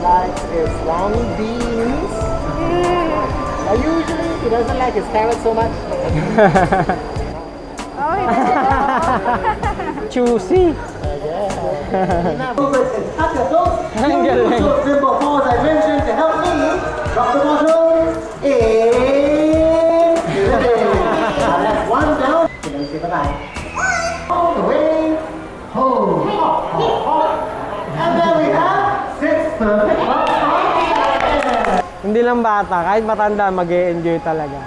Likes his long beans. Usually he doesn't like his carrots so much. Oh, he doesn't. Choosy. Ang galing. So simple pause I mentioned to help me drop the bottle in. That's one down. Can I say bye-bye? All the way home. And there we have 6 perfect bucks. Hindi lang bata, kahit matanda mag-e-enjoy talaga.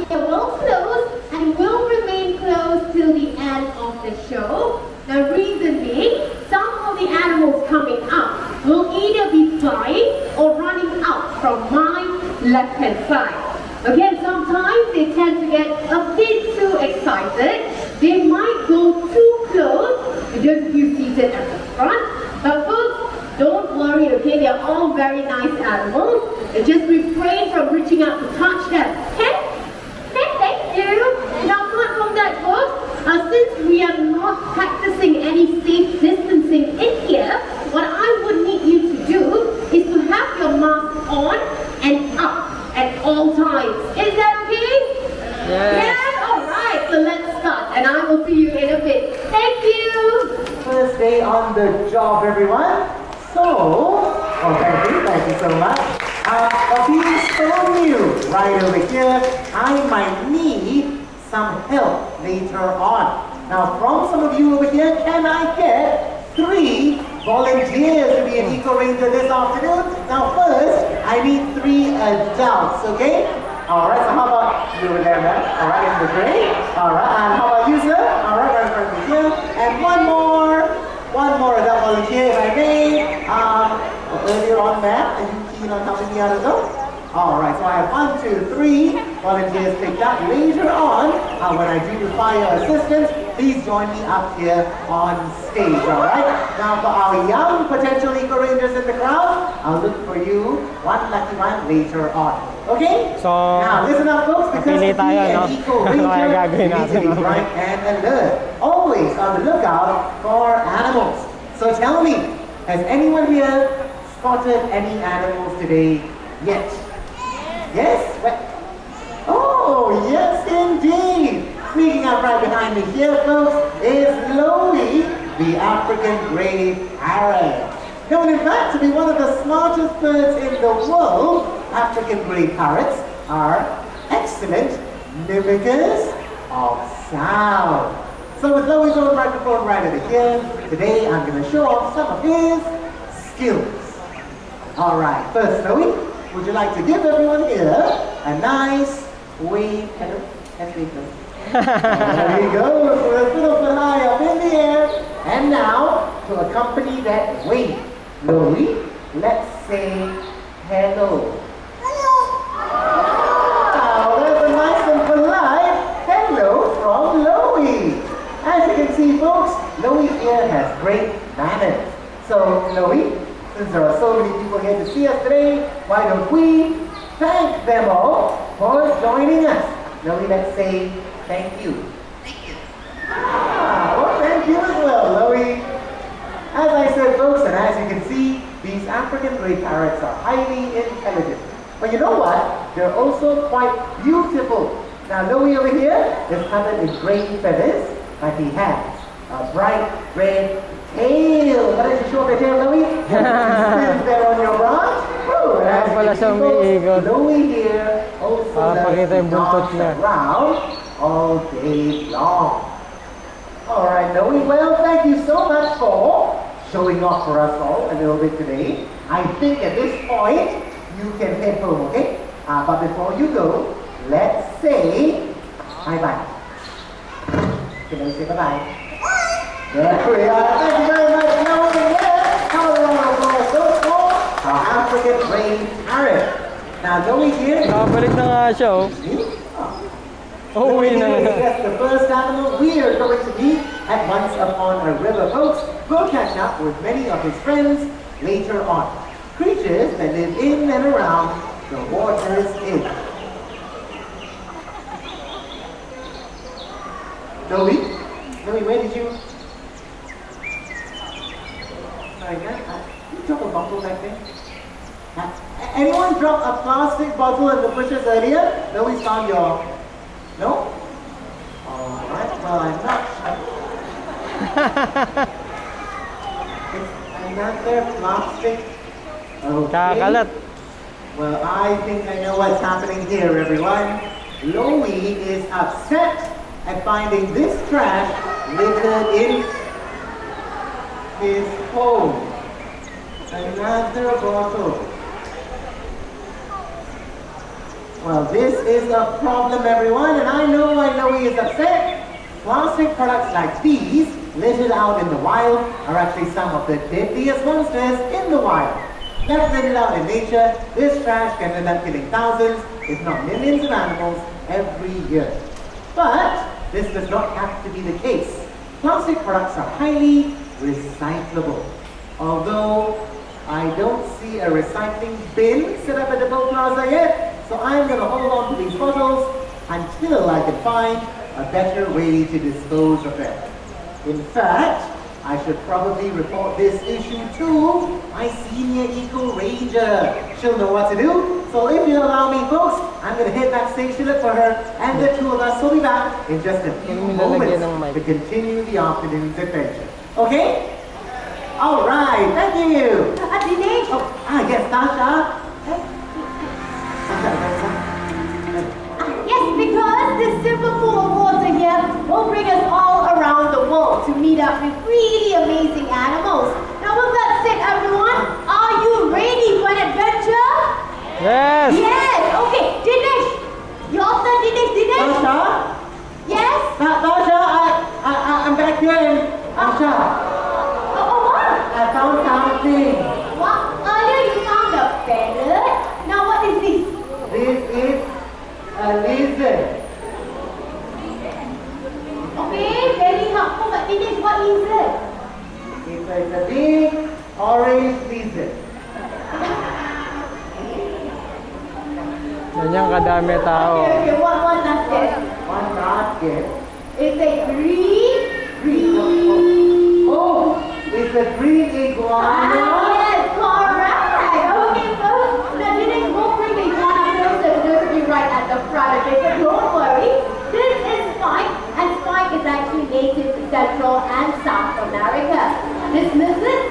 It will close and will remain closed till the end of the show. The reason being, some of the animals coming up will either be flying or running out from my left-hand side. Again, sometimes they tend to get a bit too excited. They might go too close to just be seated at the front. But folks, don't worry, okay? They're all very nice animals. Just refrain from reaching out to touch them, okay? Thank you. Now, apart from that, folks, since we are not practicing any safe distancing in here, what I would need you to do is to have your mask on and up at all times. Is that okay? Yes. Yeah? All right. So let's start, and I will see you in a bit. Thank you. First day on the job, everyone. So, thank you so much. Being so new right over here, I might need some help later on. Now, from some of you over here, can I get 3 volunteers to be an eco ranger this afternoon? Now, first, I need 3 adults, okay? All right, so how about you over there, man? All right, in the gray. All right, and how about you, sir? All right, right in front of here. And one more adult volunteer, if I may. Earlier on, Matt, are you keen on helping me out as well? All right, so I have 1, 2, 3 volunteers picked up. Later on, when I do require assistance, please join me up here on stage, all right? Now, for our young potential eco rangers in the crowd, I'll look for you, one lucky one later on. Okay? So, now, listen up, folks, because to be tayo, no? an eco ranger, you need to be bright and alert. Always on the lookout for animals. So tell me, has anyone here spotted any animals today yet? Yes? Oh, yes indeed. Sneaking up right behind me here, folks, is Louie, the African grey parrot. Known in fact to be one of the smartest birds in the world, African grey parrots are excellent mimickers of sound. So with Louie's own microphone right over here, today I'm going to show off some of his skills. All right, first Louie, would you like to give everyone here a nice wave? Hello? Let's wave. There you go. So let's put up high up in the air. And now, to accompany that wave, Louie, let's say hello. Hello. Wow, that's a nice and polite hello from Louie. As you can see, folks, Louie here has great manners. So, Louie, since there are so many people here to see us today, why don't we thank them all for joining us? Louie, let's say thank you. Thank you. Well, thank you as well, Louie. As I said, folks, and as you can see, these African grey parrots are highly intelligent. But you know what? They're also quite beautiful. Now, Louie over here is covered in grey feathers, but he has a bright red tail. Why don't you show the tail, Louie? Spins there on your branch. Woo! And as you can see, folks, Louie here also loves to dance around all day long. All right, Louie. Well, thank you so much for showing off for us all a little bit today. I think at this point you can head home, okay? But before you go, let's say bye-bye. Can I say bye-bye? There we are. Thank you very much, Louie. Yes. How long ago was those for? Our African grey parrot. Now, Zoe here. Nakabalik na nga siya, oh. Uuwi na nga. Yes, the first animal we are going to meet at once upon a river, folks. We'll catch up with many of his friends later on. Creatures that live in and around the water's edge. Zoe, where did you? Sorry, you drop a bottle back there? Anyone drop a plastic bottle in the bushes earlier? Zoe's found your. No? Alright, well, I'm not sure. It's another plastic. Okay. Kakalat. Well, I think I know what's happening here, everyone. Loie is upset at finding this trash littered in his home. Another bottle. Well, this is a problem, everyone, and I know why Loie is upset. Plastic products like these, littered out in the wild, are actually some of the deadliest monsters in the wild. Left littered out in nature, this trash can end up killing thousands, if not millions of animals every year. But this does not have to be the case. Plastic products are highly recyclable. Although I don't see a recycling bin set up at the boat plaza yet, so I'm going to hold on to these bottles until I can find a better way to dispose of them. In fact, I should probably report this issue to my senior eco ranger. She'll know what to do. So if you allow me, folks, I'm going to head backstage to look for her, and the two of us will be back in just a few moments to continue the afternoon's adventure. Okay? All right, thank you. Dinesh. Yes, Tasha. Yes, because this simple pool of water here will bring us all around the world to meet up with really amazing animals. Now with that said, everyone, are you ready for an adventure? Yes! Yes! Okay, Dinesh! Your turn, Dinesh! Tasha? Yes? Tasha, I'm back here and Tasha, What? I found something. What? Earlier you found a feather. Now what is this? This is a lizard. Okay, very helpful. But Dinesh, what is it? It's a big orange lizard. Ganyang kadami tao. Okay, what last guess? One last guess. It's a green. Oh, it's a green iguana. Yes, correct. Okay, so now Dinesh will bring the iguana closer to be right at the front. Okay, so don't worry. This is Spike, and Spike is actually native to Central and South America. This lizard,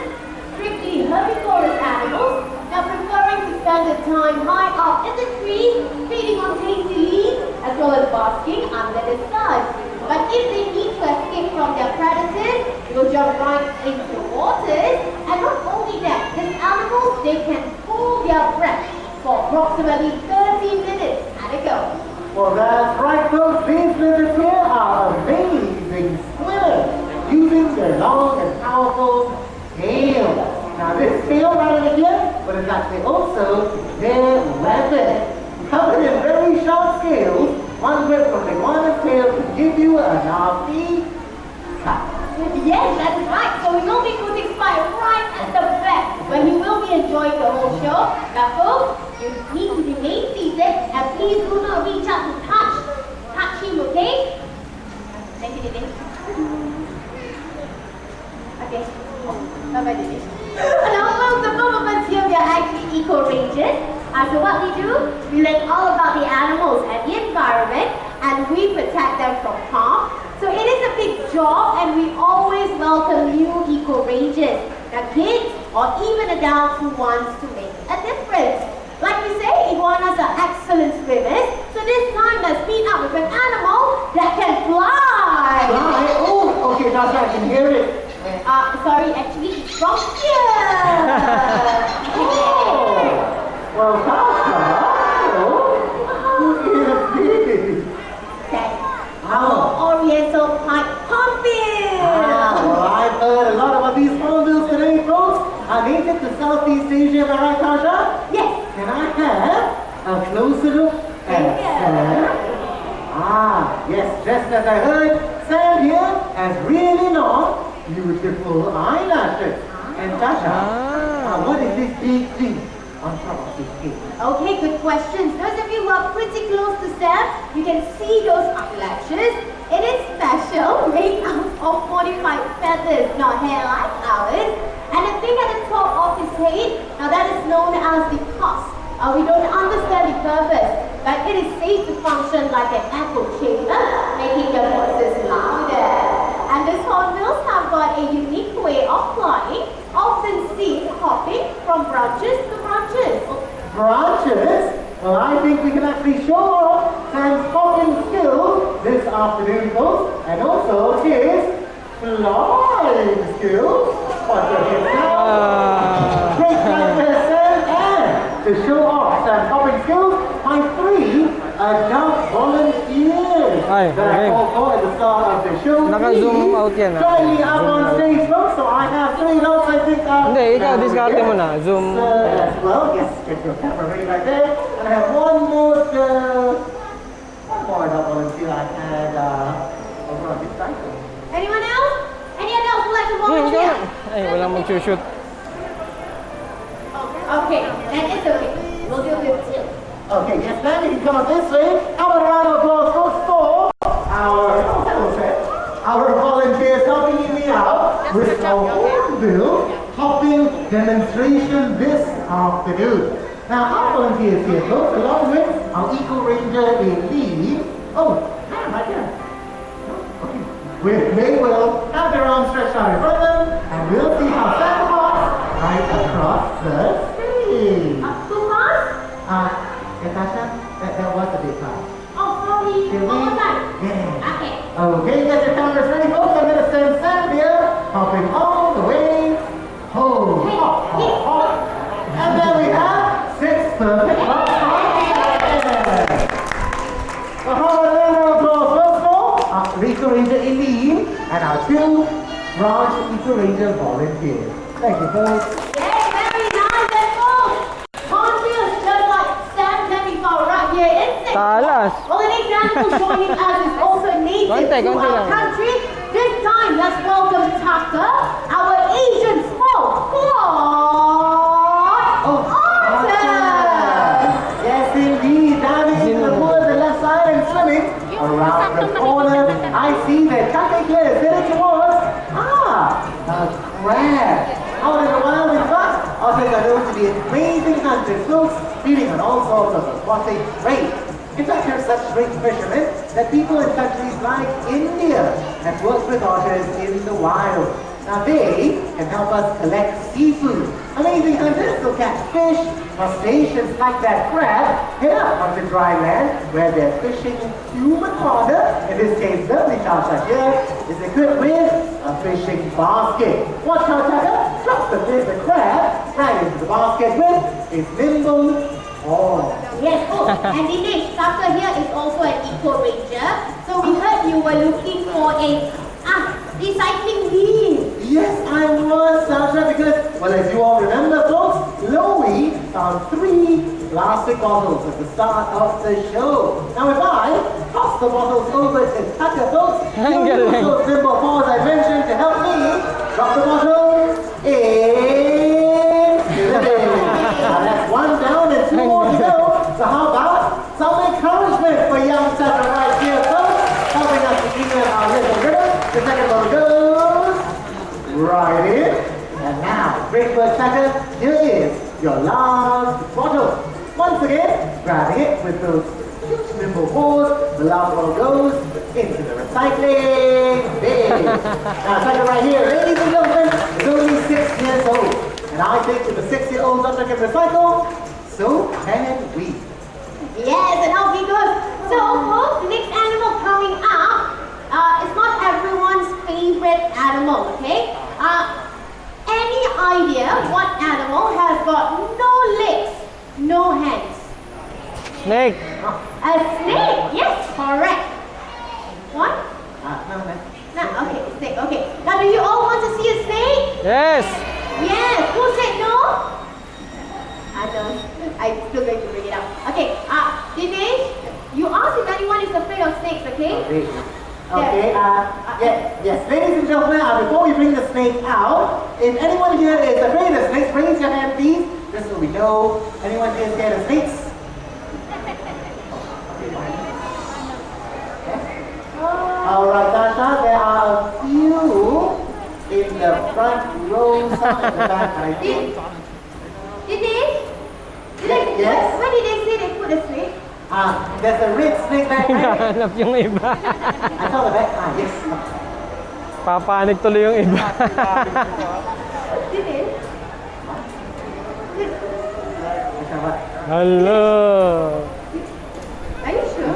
strictly herbivorous animals, now preferring to spend their time high up in the trees, feeding on tasty leaves, as well as basking under the sun. But if they need to escape from their predators, they will jump right into the waters. And not only that, these animals, they can hold their breath for approximately 30 minutes at a go. Well, that's right, folks. These lizards here are amazing swimmers, using their long and powerful tails. Now, this tail right over here, but it's actually also their weapon. Covered in very sharp scales, one grip from the iguana's tail can give you a nasty cut. Yes, that's right. So we will be putting Spike right at the back, but he will be enjoying the whole show. Now, folks, you need to remain seated, and please do not reach out to touch him, okay? Thank you, Dinesh. Okay. Bye-bye, Dinesh. Now, folks, the both of us here, we are actually eco rangers. So what we do, we learn all about the animals and the environment, and we protect them from harm. So it is a big job, and we always welcome new eco rangers, now kids or even adults who wants to make a difference. Like we say, iguanas are excellent swimmers. So this time, let's meet up with an animal that can fly. Fly? Oh, okay, Tasha, I can hear it. Sorry, actually, it's from here. Oh. Well, Tasha, who is this? That's our Oriental pipe pumpkin. Well, I've heard a lot about these hornbills today, folks. Are native to Southeast Asia, am I right, Tasha? Yes. Can I have a closer look at Sam. Ah, yes, just as I heard, Sam here has really long, beautiful eyelashes. And Tasha, what is this big thing on top of his head? Okay, good questions. Those of you who are pretty close to Sam, you can see those eyelashes. It is special, made out of 45 feathers, not hair like ours. And the thing at the top of his head, now that is known as the tusk. We don't understand the purpose, but it is safe to function like an echo chamber, making your voices louder. And the hornbills have got a unique way of flying, often seen hopping from branches to branches. Branches? Well, I think we can actually show off Sam's hopping skills this afternoon, folks, and also his flying skills. What's your hit now? Great time for Sam, and to show off Sam's hopping skills, my 3 adult volunteers Ay, that I okay. called for at the start of the show. Naka-zoom out yan, ah. Join me up on stage, folks, so I have 3 adults, I think. Hindi, ikaw, discarte mo na. Zoom. As well, yes, get your camera ready right there. And I have one more adult volunteer I had over on this side. Anyone else? Any adults who like to Ikaw. volunteer? Ay, walang mag-shoot. Okay, then it's okay. We'll do it too. Okay, yes, ma'am, you can come up this way. How about a round of applause folks, for our volunteers helping me out with our hornbill hopping demonstration this afternoon. Now, our volunteers here, folks, along with our Eco Ranger in lead. Oh, ma'am, right there. Okay. They will have their arms stretched out in front of them, and we'll see how Santa Claus right across the stage. Too fast? Natasha, that was a bit fast. Oh, sorry. Shall we? One more time. Yeah. Okay. Okay, get your cameras ready, folks. I'm going to send Sam here, hopping all the way home. Hop, hop, hop. And then we have 6 perfect hops. So how about a round of applause first of all? Our Eco Ranger Eileen and our 2 branch Eco Ranger volunteers. Thank you, folks. Yay, very nice and full. Hornbills just like Sam Capybara right here in Singapore. Talas. Well, the next animal joining us is also native Konti to our lang. country. This time, let's welcome Taka, our Asian small quad otter. Yes, indeed. Diving into the pool at the left side and swimming around the corner. I see that Taka is headed towards a crab. Out in the wild, in fact, otters are known to be amazing hunters, folks, feeding on all sorts of aquatic prey. In fact, they're such great fishermen that people in countries like India have worked with otters in the wild. Now they can help us collect seafood. Amazing hunters will catch fish, crustaceans like that crab, head up onto dry land where they're fishing human fodder. In this case, lovely Tasha here is equipped with a fishing basket. Watch how Tasha drops the crab right into the basket with its nimble paws. Yes, oh, and Dinesh, Taka here is also an Eco Ranger. So we heard you were looking for a recycling bin. Yes, I was, Sasha, because, well, as you all remember, folks, Chloe found 3 plastic bottles at the start of the show. Now, if I toss the bottles over to Tucker, folks, you'll use those simple paws I mentioned to help me drop the bottles in the bin. Now, that's 1 down and 2 more to go. So how about some encouragement for young Tucker right here, folks, helping us to keep our little rhythm. The second one goes right in. And now, great work, Tucker. Here is your last bottle. Once again, grabbing it with those cute nimble paws, the last bottle goes into the recycling bin. Now, Tucker right here, ladies and gentlemen, is only 6 years old. And I think with the 6-year-old Tucker can recycle, so can we. Yes, and off he goes. So, folks, the next animal coming up is not everyone's favorite animal, okay? Any idea what animal has got no legs, no hands? Snake. A snake, yes, correct. What? No. No, okay, snake, okay. Now, do you all want to see a snake? Yes. Yes. Who said no? I don't. I'm still going to bring it up. Okay. okay? Okay. Okay, yes, ladies and gentlemen, before we bring the snake out, if anyone here is afraid of snakes, raise your hand, please, just so we know. Anyone here scared of snakes? Alright, Tasha, there are a few in the front row, some in the back, I think. Did they? Yes. Where did they say they put the snake? There's a red snake back there. Hinahanap yung iba. I saw the back. Yes. Papanik tuloy yung iba. Did they? Hello. Are you sure?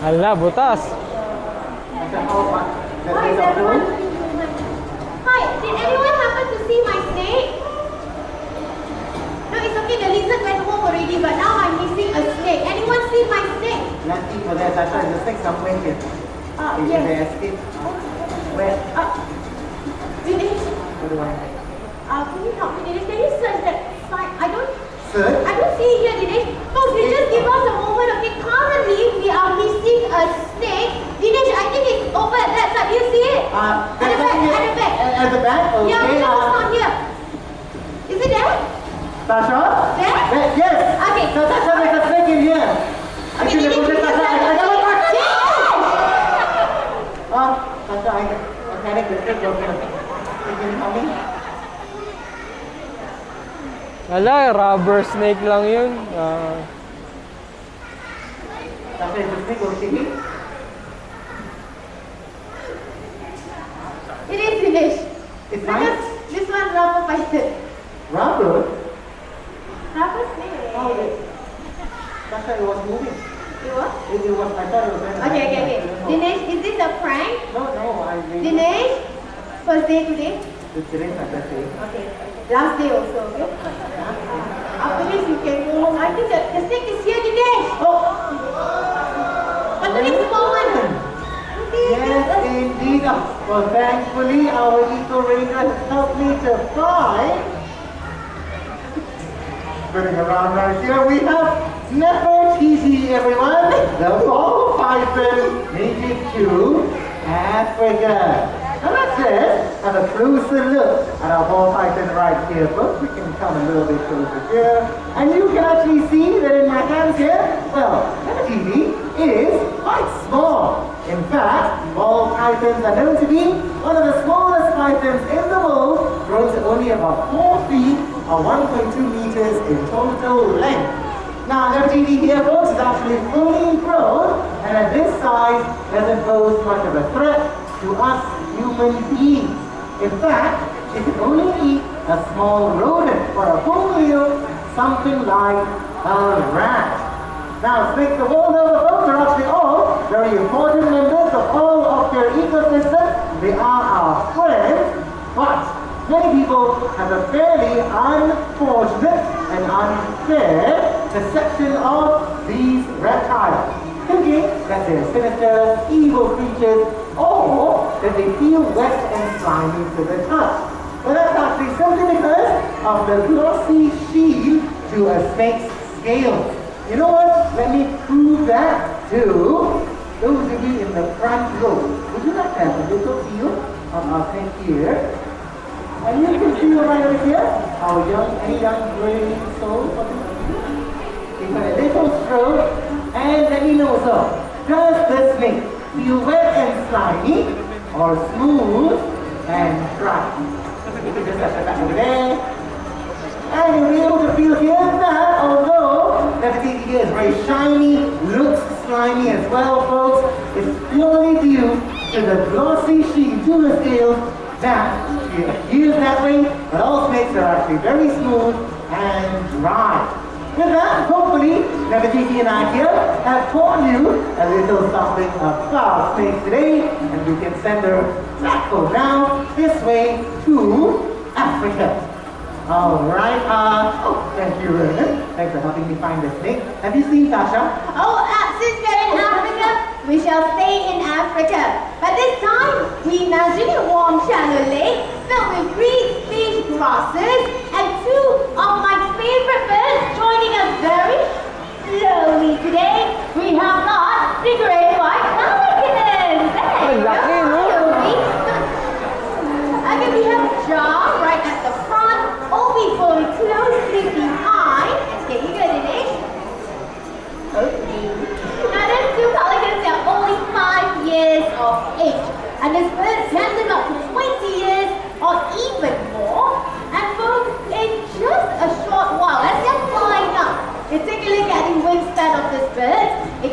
Hala, butas. Hi, is everyone? Hi, did anyone happen to see my snake? No, it's okay, the lizard went home already, but now I'm missing a snake. Anyone see my snake? Let's see for that, Tasha. The snake somewhere here. Is Yes. there escape? Where? Dinesh, What do I have? can you help me, Dinesh? Can you search that side? I don't Search? see it here, Dinesh. Folks, you just give us a moment, okay? Currently, we are missing a snake. Dinesh, I think it's over at that side. Do you see it? At the back, at the back. At the back? Okay. Yeah, because it's not here. Is it there? Tasha? There? Yes. Okay. Tasha, there's a snake in here. Actually, Dinesh, Tasha, Dinesh, I got it, Tasha. Yes! Tasha, I panic. The snake was here. Can you help me? Hala, rubber snake lang yun. Tasha, is the snake okay? It is Dinesh. It's fine? This one rubber python. Rubber? Rubber snake. Oh, Tasha, it was moving. You what? It was, I thought it was very Okay. Dinesh, is this a prank? No, I really... Dinesh, first day today? It's today's my first day. Okay. Last day also, okay? After this, you can go home. I think the snake is here, Dinesh. Oh! But the next moment. Yes, indeed. Well, thankfully, our eco ranger has helped me to find. Spinning around right here, we have Nefertiti, everyone. The ball python native to Africa. Now that's it. Have a closer look at our ball python right here, folks. We can come a little bit closer here. And you can actually see that in my hands here, well, Nefertiti is quite small. In fact, ball pythons are known to be one of the smallest pythons in the world, grown to only about 4 feet or 1.2 meters in total length. Now, Nefertiti here, folks, is actually fully grown, and at this size, doesn't pose much of a threat to us human beings. In fact, it can only eat a small rodent for a full meal, something like a rat. Now, snakes the world over, folks, are actually all very important members of all of their ecosystem. They are our friends, but many people have a fairly unfortunate and unfair perception of these reptiles, thinking that they're sinister, evil creatures, or that they feel wet and slimy to the touch. But that's actually simply because of the glossy sheen to a snake's scales. You know what? Let me prove that to those of you in the front row. Would you like to have a little feel of our snake here? And you can feel right over here how any young brave soul. Give it a little stroke and let me know, so does the snake feel wet and slimy or smooth and dry? You can just touch it back over there. And you'll be able to feel here that although Nefertiti here is very shiny, looks slimy as well, folks, it's purely due to the glossy sheen to the scales that she appears that way, but all snakes are actually very smooth and dry. With that, hopefully, Nefertiti and I here have taught you a little something about snakes today, and we can send her back home now, this way to Africa. Alright, thank you, Ronan. Thanks for helping me find the snake. Have you seen Tasha? Oh, since we're in Africa, we shall stay in Africa. But this time, we imagine a warm shallow lake filled with green fish, grasses, and 2 of my favorite birds joining us very slowly today. We have got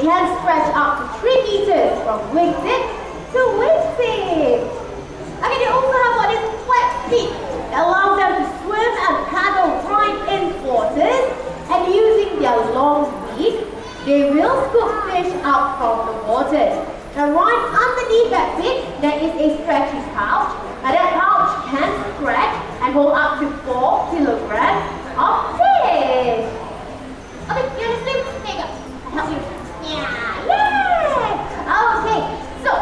can stretch up to 3 meters from wingtip to wingtip. Okay, they also have what is flat feet that allows them to swim and paddle right in waters, and using their long beak, they will scoop fish up from the water. Now right underneath that bit, there is a stretchy pouch, and that pouch can stretch and hold up to 4 kilograms of fish. Okay, you understand? There you go. I'll help you. Yeah. Okay, so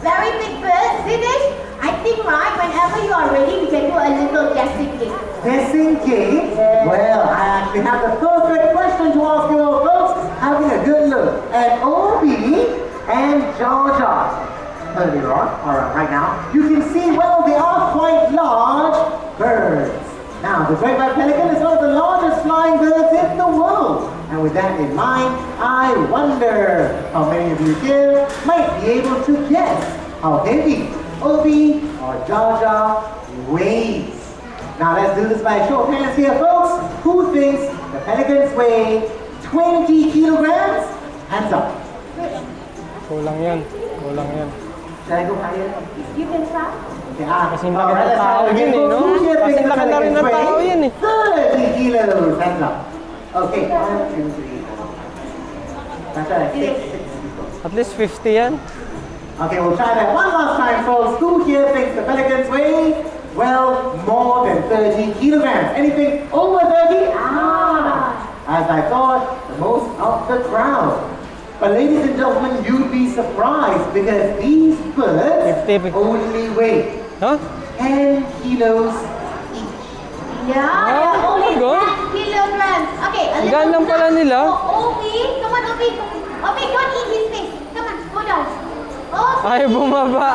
very big bird, finish. I think right, whenever you are ready, we can do a little guessing game. Guessing game? Well, I actually have the perfect question to ask you all folks. Having a good look at Obi and Georgia. Earlier on, or right now, you can see, well, they are quite large birds. Now, the great white pelican is one of the largest flying birds in the world. And with that in mind, I wonder how many of you here might be able to guess how heavy Obi or Georgia weighs. Now let's do this by a show of hands here, folks. Who thinks the pelicans weigh 20 kilograms? Hands up. Kulang yan. Kulang yan. Should I go higher? You can try. Yeah. Kasing laki ng tao yun eh, no? Kasing laki na rin ng tao yun eh. 30 kilos. Hands up. Okay. 1, 2, 3. That's right. 6. At least 50 yan. Okay, we'll try that one last time, folks. Who here thinks the pelicans weigh, well, more than 30 kilograms? Anything over 30? As I thought, the most of the crowd. But ladies and gentlemen, you'd be surprised because these birds 50. only weigh Huh? 10 kilos each. Yeah, Oh, they're only my God. 10 kilograms. Okay, a little Gaan lang pala snack nila. for Obi. Come on, Obi. Obi, don't eat his face. Come on, go down. Obi. Ay, bumaba.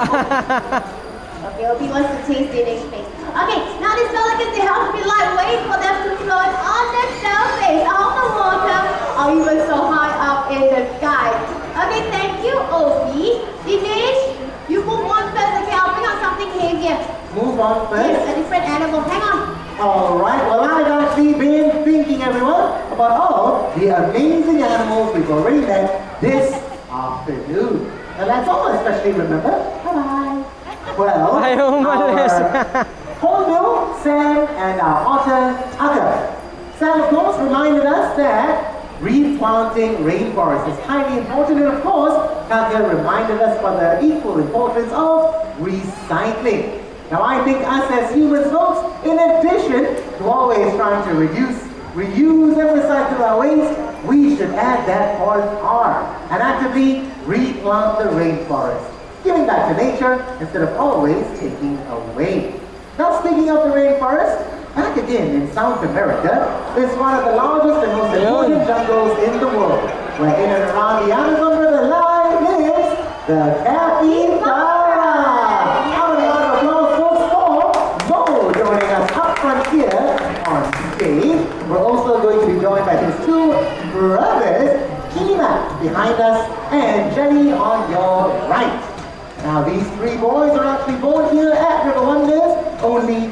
Okay, Obi wants to taste the next face. Okay, now these pelicans, they have to be lightweight for them to float on the surface, on the water, or even so high up in the sky. Okay, thank you, Obi. Dinesh, you move on first. Okay, I'll bring out something heavier. Move on Yes, first. a different animal. Hang on. Alright, well I've actually been thinking, everyone, about all the amazing animals we've already met this afternoon. And that's all, especially remember. Bye-bye. Well, Ayaw umalis. our Hornbill, Sam, and our otter, Akka. Sam, of course, reminded us that replanting rainforests is highly important, and of course, Akka reminded us about the equal importance of recycling. Now, I think us as humans, folks, in addition to always trying to reduce, reuse, and recycle our waste, we should add that fourth R and actively replant the rainforest, giving back to nature instead of always taking away. Now, speaking of the rainforest, back again in South America is one of the largest and most important jungles in the world, where in and around the Amazon River lies the capybara. How many round of applause, folks, for Mo joining us up front here on stage. We're also going to be joined by his two brothers, Kina behind us and Jenny on your right. Now these three boys are actually born here at River Wonders only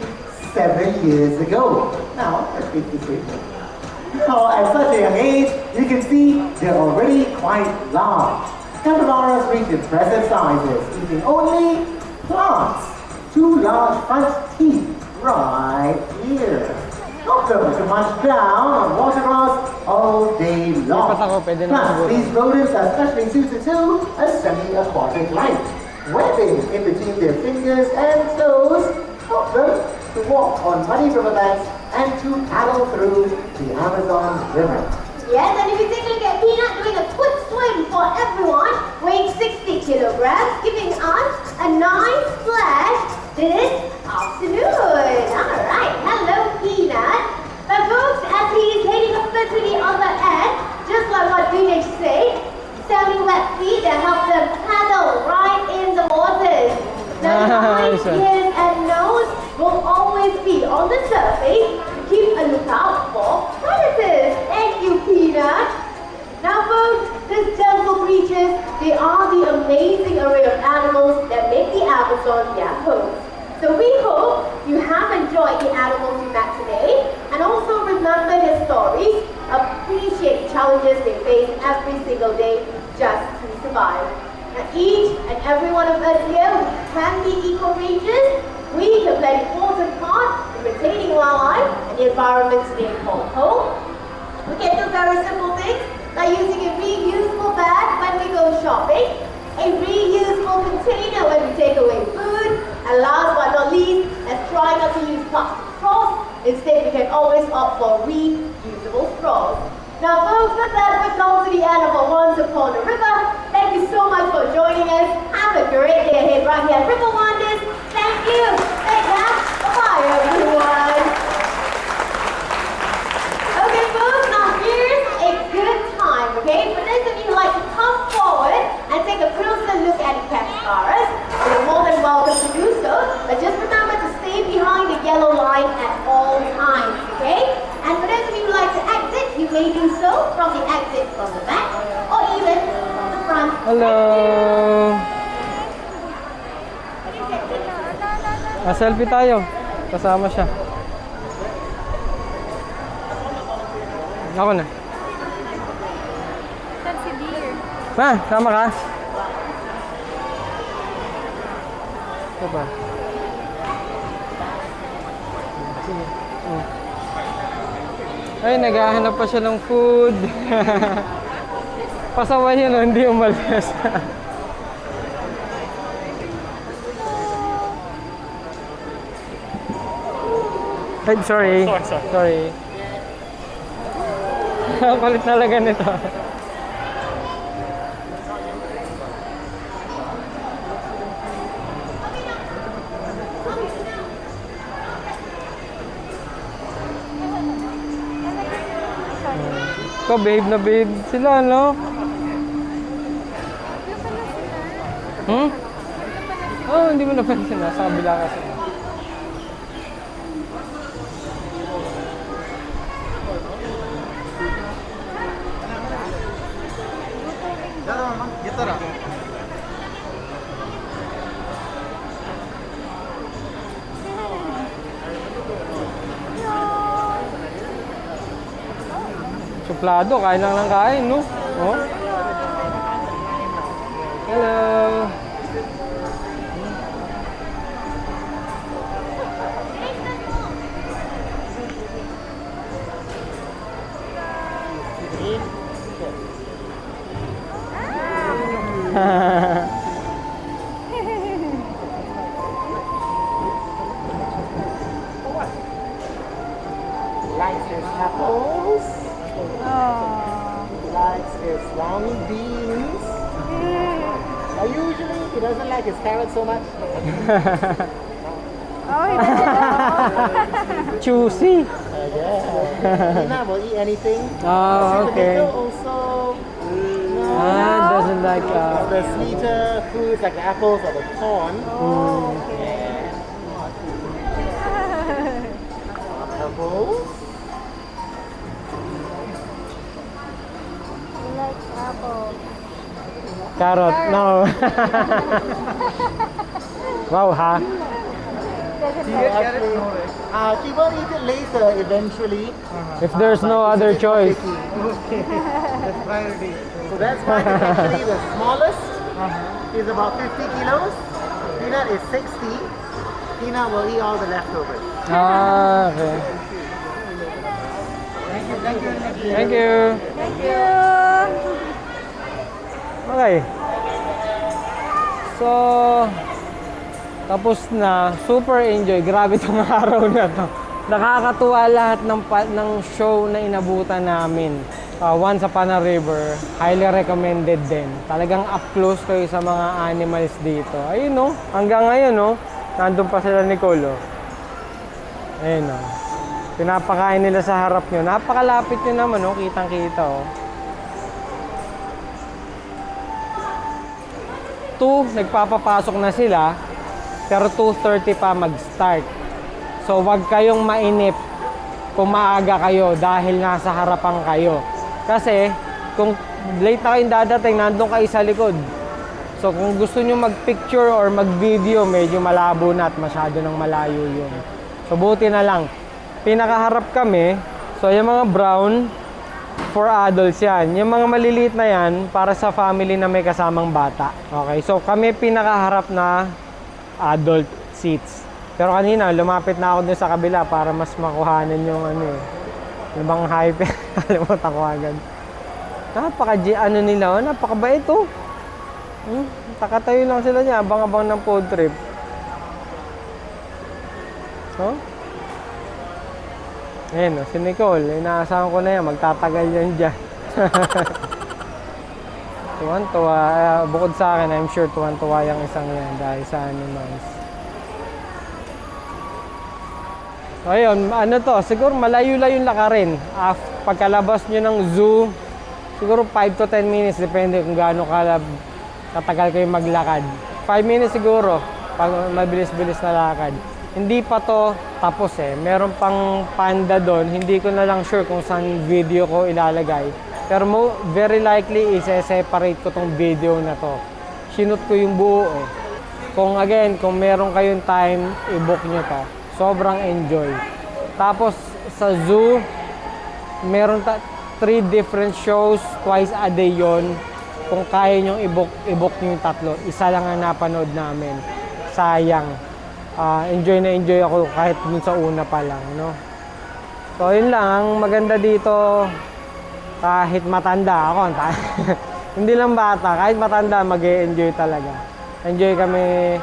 7 years ago. Now, let's take this with me. Now, at such a young age, you can see they're already quite large. Capybaras reach impressive sizes, eating only plants. 2 large front teeth right here. Help them to munch down on water grass all day long. Plus, these rodents are specially suited to a semi-aquatic life. Webbing in between their fingers and toes help them to walk on muddy riverbanks and to paddle through the Amazon River. Yes, and if you take a look at Peanut doing a quick swim for everyone, weighing 60 kilograms, giving us a nice splash this afternoon. Alright, hello Peanut. But folks, as he is heading up to the other end, just like what Dinesh said, selling wet feet that help them paddle right in the waters. Now the eyes, ears, and nose will always be on the surface to keep a lookout for predators. Thank you, Peanut. Now folks, these gentle creatures, they are the amazing array of animals that make the Amazon their home. So we hope you have enjoyed the animals we met today and also remember their stories, appreciate the challenges challenges they face every single day just to survive. Now, each and every one of us here can be eco-rangers. We can play an important part in maintaining wildlife and the environment they call home. We can do very simple things like using a reusable bag when we go shopping, a reusable container when we take away food, and last but not least, let's try not to use plastic straws. Instead, we can always opt for reusable straws. Now, folks, with that, we've come to the end of our Once Upon a River. Thank you so much for joining us. Have a great day ahead right here at River Wonders. Thank you. Thank you. Bye-bye, everyone. Okay, folks, now here's a good time, okay? For those of you who like to come forward and take a closer look at the capybaras, you're more than welcome to do so. But just remember to stay behind the yellow line at all times, okay? And for those of you who like to exit, you may do so from the exit from the back or even from the front. Hello! Selfie tayo. Kasama siya. Ako na. Si deer. Ma, sama ka? Ito pa. Ay, naghahanap pa siya ng food. Pasaway yun, no? Hindi umalis. Ay, sorry. Sorry. Ang kulit talaga nito. Ito, babe na babe sila, no? Oh, hindi mo napansin. Nasa kabila kasi. Suplado, kain lang ng kain, no? Oh. Hello. Likes his apples. Likes his long beans. Usually he doesn't like his carrots so much. Oh, he doesn't. Choosy. Yeah. Nina will eat anything. Oh, okay. Tomato also. Doesn't like The sweeter foods like the apples or the corn. Oh, okay. Apples. He likes apple. carrot. No. Wow, ha? She will eat it later eventually. If there's no other choice. That's priority. So that's why it's actually the smallest is about 50 kilos. Peanut is 60. Peanut will eat all the leftovers. Ah, okay. Thank you. Thank you. Thank you. Okay. So, tapos na. Super enjoy. Grabe itong araw na to. Nakakatuwa lahat ng show na inabutan namin. Once Upon a River, highly recommended din. Talagang up close kayo sa mga animals dito. Ayun, no? Hanggang ngayon, no? Nandun pa sila ni Colo. Ayun, no? Pinapakain nila sa harap nyo. Napakalapit nyo naman, no? Kitang-kita, oh. 2, nagpapapasok na sila. Pero 2:30 pa mag-start. So, wag kayong mainip kung maaga kayo dahil nasa harapan kayo. Kasi, kung late na kayong dadating, nandun kayo sa likod. So, kung gusto nyo mag-picture or mag-video, medyo malabo na at masyado nang malayo yun. So, buti na lang. Pinakaharap kami. So, yung mga brown, for adults yan. Yung mga maliliit na yan, para sa family na may kasamang bata. Okay, so kami pinakaharap na adult seats. Pero kanina, lumapit na ako dun sa kabila para mas makuhanan yung ano eh. Yung bang hype, kalimutan ko agad. Ano nila, oh, napakabait oh. Takatayo lang sila niya, abang-abang ng food trip. Oh? Ayan, si Nicole, inaasahan ko na yan, magtatagal yan dyan. Tuwan-tuwa, bukod sa akin, I'm sure tuwan-tuwa yung isang yan dahil sa animals. So, ayun, ano to, siguro malayo-layo lakarin. Pagkalabas nyo ng zoo, siguro 5 to 10 minutes, depende kung gaano katagal kayo maglakad. 5 minutes siguro, pag mabilis-bilis na lakad. Hindi pa to tapos eh. Meron pang panda doon. Hindi ko na lang sure kung saan video ko ilalagay. Pero very likely i-separate ko tong video na to. Sinut ko yung buo eh. Kung meron kayong time, i-book nyo to. Sobrang enjoy. Tapos sa zoo, meron 3 different shows, twice a day yon. Kung kaya nyo i-book nyo yung 3. Isa lang ang napanood namin. Sayang. Enjoy na enjoy ako kahit dun sa una pa lang, no? So, yun lang. Ang maganda dito, kahit matanda ako, hindi lang bata, kahit matanda, mag-e-enjoy talaga. Enjoy kami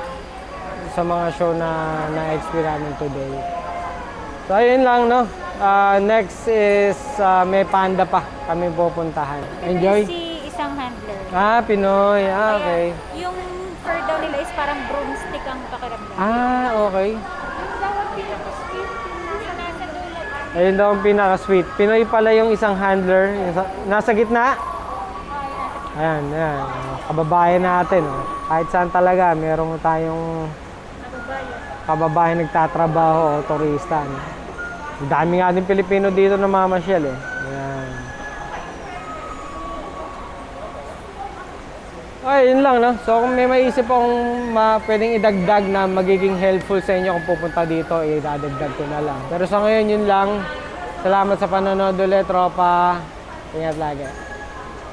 sa mga show na na-experience namin today. So, yun lang, no? Next is, may panda pa kami pupuntahan. Enjoy? Si isang handler. Pinoy. Okay. Yung fur daw nila is parang broomstick ang pakiramdam. Okay. Yung daw ang pinaka-sweet, nasa dulo. Ayun daw ang pinaka-sweet. Pinoy pala yung isang handler. Nasa gitna. Ayan. Kababayan natin. Oh. Kahit saan talaga, meron tayong kababayan nagtatrabaho o turista. No? Dami nga din Pilipino dito na mamasyal eh. Ayan. Ay, yun lang, no? So, kung may maisip akong pwedeng idagdag na magiging helpful sa inyo kung pupunta dito, idadagdag ko na lang. Pero sa ngayon, yun lang. Salamat sa panonood ulit, tropa. Ingat lagi.